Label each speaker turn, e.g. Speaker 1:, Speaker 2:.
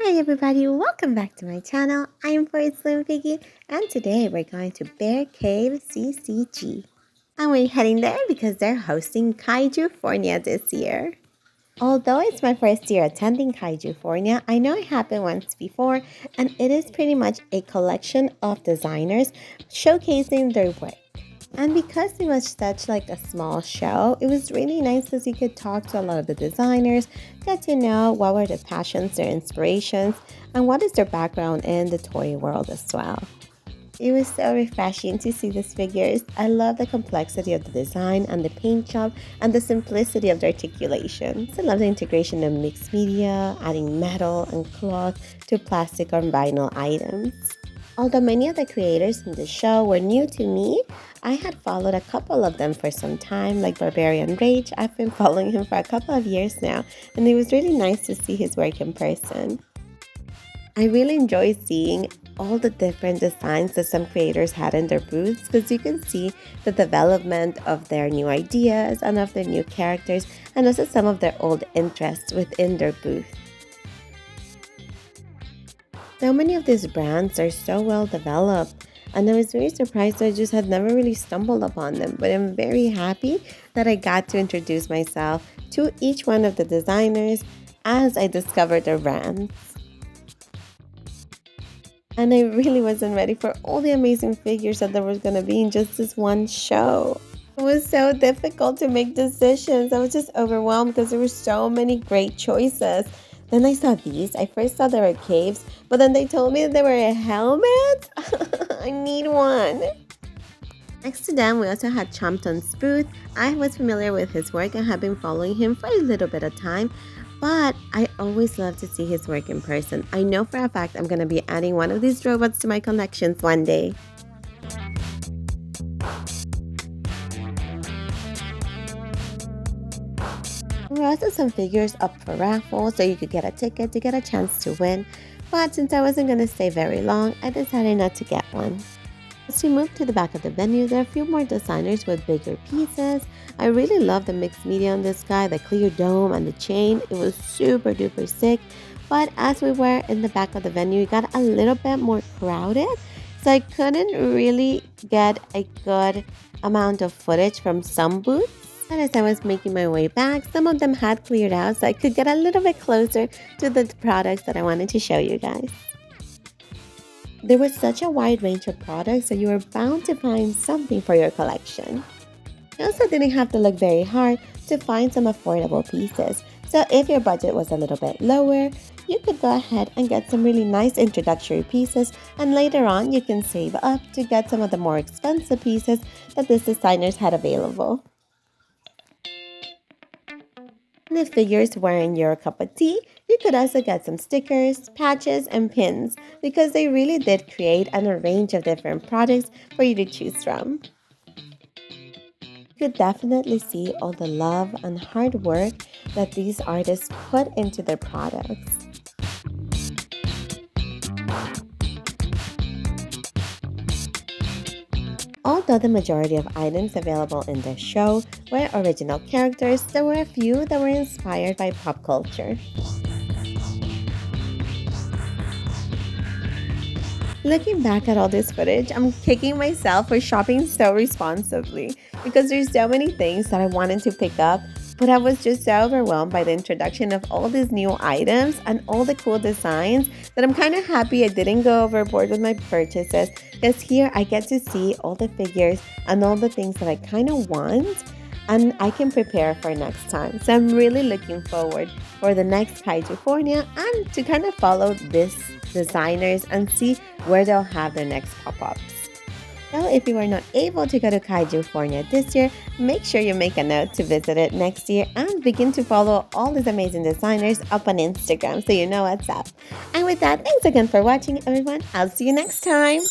Speaker 1: Hi everybody, welcome back to my channel. I am Slim Piggy and today we're going to Bear Cave CCG. And we're heading there because they're hosting Kaijufornia this year. Although it's my first year attending Kaijufornia, I know it happened once before and it is pretty much a collection of designers showcasing their work. And because it was such like a small show, it was really nice because you could talk to a lot of the designers, get to know what were their passions, their inspirations, and what is their background in the toy world as well. It was so refreshing to see these figures. I love the complexity of the design and the paint job and the simplicity of the articulation. I love the integration of mixed media, adding metal and cloth to plastic or vinyl items. Although many of the creators in the show were new to me, I had followed a couple of them for some time, like Barbarian Rage. I've been following him for a couple of years now, and it was really nice to see his work in person. I really enjoy seeing all the different designs that some creators had in their booths because you can see the development of their new ideas and of their new characters and also some of their old interests within their booth. So many of these brands are so well developed, and I was very surprised I just had never really stumbled upon them, but I'm very happy that I got to introduce myself to each one of the designers as I discovered their brands. And I really wasn't ready for all the amazing figures that there was going to be in just this one show. It was so difficult to make decisions. I was just overwhelmed because there were so many great choices. Then I saw these. I first thought they were caves, but then they told me that they were a helmet. I need one. Next to them, we also had Champton's booth. I was familiar with his work and have been following him for a little bit of time, but I always love to see his work in person. I know for a fact I'm going to be adding one of these robots to my collections one day. There were also some figures up for raffle, so you could get a ticket to get a chance to win. But since I wasn't going to stay very long, I decided not to get one. As we moved to the back of the venue, there are a few more designers with bigger pieces. I really love the mixed media on this guy, the clear dome and the chain. It was super duper sick. But as we were in the back of the venue, it got a little bit more crowded. So I couldn't really get a good amount of footage from some booths. And as I was making my way back, some of them had cleared out so I could get a little bit closer to the products that I wanted to show you guys. There was such a wide range of products that you were bound to find something for your collection. You also didn't have to look very hard to find some affordable pieces. So if your budget was a little bit lower, you could go ahead and get some really nice introductory pieces, and later on you can save up to get some of the more expensive pieces that these designers had available. And if figures weren't your cup of tea, you could also get some stickers, patches, and pins because they really did create a range of different products for you to choose from. You could definitely see all the love and hard work that these artists put into their products. Although the majority of items available in this show were original characters, there were a few that were inspired by pop culture. Looking back at all this footage, I'm kicking myself for shopping so responsibly because there's so many things that I wanted to pick up, but I was just so overwhelmed by the introduction of all these new items and all the cool designs that I'm kind of happy I didn't go overboard with my purchases, because here I get to see all the figures and all the things that I kind of want and I can prepare for next time. So I'm really looking forward for the next Kaijufornia and to kind of follow these designers and see where they'll have their next pop-ups. So if you were not able to go to Kaijufornia this year, make sure you make a note to visit it next year and begin to follow all these amazing designers up on Instagram so you know what's up. And with that, thanks again for watching, everyone. I'll see you next time.